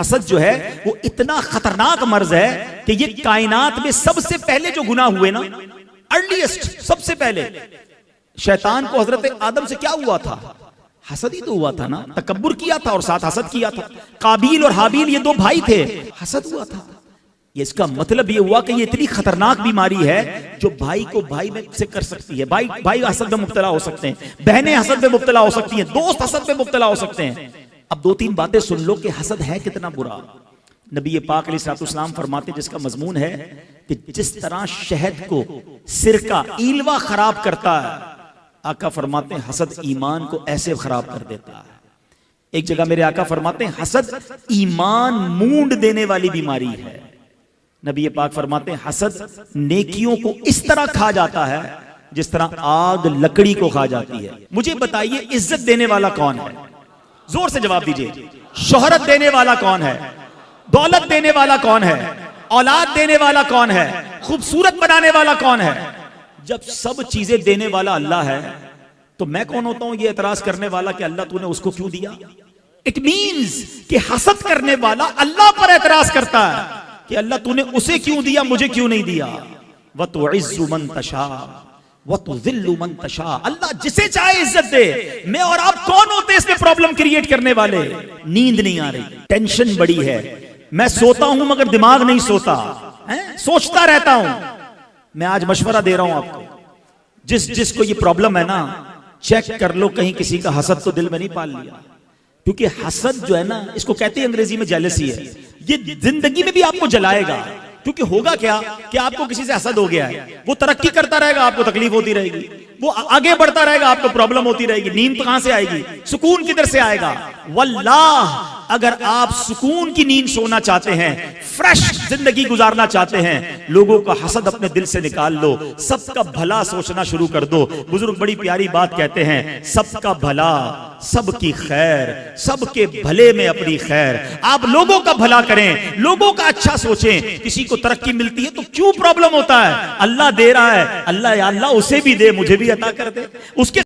हसद जो है वो इतना खतरनाक मर्ज है कि ये कायनात में सबसे पहले जो गुनाह हुए ना, अर्लीस्ट, सबसे पहले शैतान को हजरत आदम से क्या हुआ था? हसद ही तो हुआ था ना, तकब्बुर किया था और साथ हसद किया था। काबील और हाबील ये दो भाई थे, हसद हुआ था। ये इसका मतलब ये हुआ कि ये इतनी खतरनाक बीमारी है जो भाई को भाई में से कर सकती है। भाई हसद में मुब्तला हो सकते हैं, बहनें हसद में मुब्तला हो सकती हैं, दोस्त हसद में मुब्तला हो सकते हैं। अब दो तीन बातें सुन लो कि हसद है कितना बुरा। नबी पाक अलैहिस्सलाम फरमाते, जिसका मजमून है कि जिस तरह शहद को सिरका ईलवा खराब करता है, आका फरमाते हैं हसद ईमान को ऐसे खराब कर देता है। एक जगह मेरे आका फरमाते हैं हसद ईमान मूंड देने वाली बीमारी है। नबी पाक फरमाते हैं हसद नेकियों को इस तरह खा जाता है जिस तरह आग लकड़ी को खा जाती है। मुझे बताइए, इज्जत देने वाला कौन है? जोर से जवाब दीजिए। शोहरत देने वाला कौन है? दौलत देने वाला कौन है? औलाद देने वाला कौन है? खूबसूरत बनाने वाला कौन है? जब सब चीजें देने वाला अल्लाह है तो मैं कौन होता हूं ये एतराज करने वाला कि अल्लाह तूने उसको क्यों दिया? इट मींस कि हसद करने वाला अल्लाह पर एतराज करता है कि अल्लाह तूने उसे क्यों दिया, मुझे क्यों नहीं दिया। व तुइज़्ज़ु मन तशा व तुज़िल्लु मन तशा। अल्लाह जिसे चाहे इज्जत दे। मैं और आप कौन होते इसमें प्रॉब्लम क्रिएट करने वाले? नींद नहीं आ रही, टेंशन बड़ी है, मैं सोता हूं मगर दिमाग नहीं सोता है, सोचता रहता हूं। मैं आज मशवरा दे रहा हूं आपको, जिसको ये प्रॉब्लम है ना, चेक कर लो कहीं किसी का हसद तो दिल में नहीं पाल लिया। क्योंकि हसद जो है ना, इसको कहते हैं अंग्रेजी में जेलसी है। ये जिंदगी में भी आपको जलाएगा। क्योंकि होगा क्या कि आपको किसी से हसद हो गया है, वो तरक्की करता रहेगा, आपको तकलीफ होती रहेगी, वो आगे बढ़ता रहेगा, आपको प्रॉब्लम होती रहेगी। नींद कहां से आएगी? सुकून किधर से आएगा? वल्लाह, अगर आप सुकून की नींद सोना चाहते हैं, फ्रेश जिंदगी गुजारना चाहते हैं, लोगों का हसद अपने दिल से निकाल लो, सबका भला सोचना शुरू कर दो। बुजुर्ग बड़ी प्यारी बात कहते हैं, सबका भला सबकी खैर, सबके भले में अपनी खैर। आप लोगों का भला करें, लोगों का अच्छा सोचें। किसी को तरक्की मिलती है तो क्यों प्रॉब्लम होता है? अल्लाह दे रहा है, अल्लाह या अल्लाह उसे भी दे, मुझे भी अता कर दे। उसके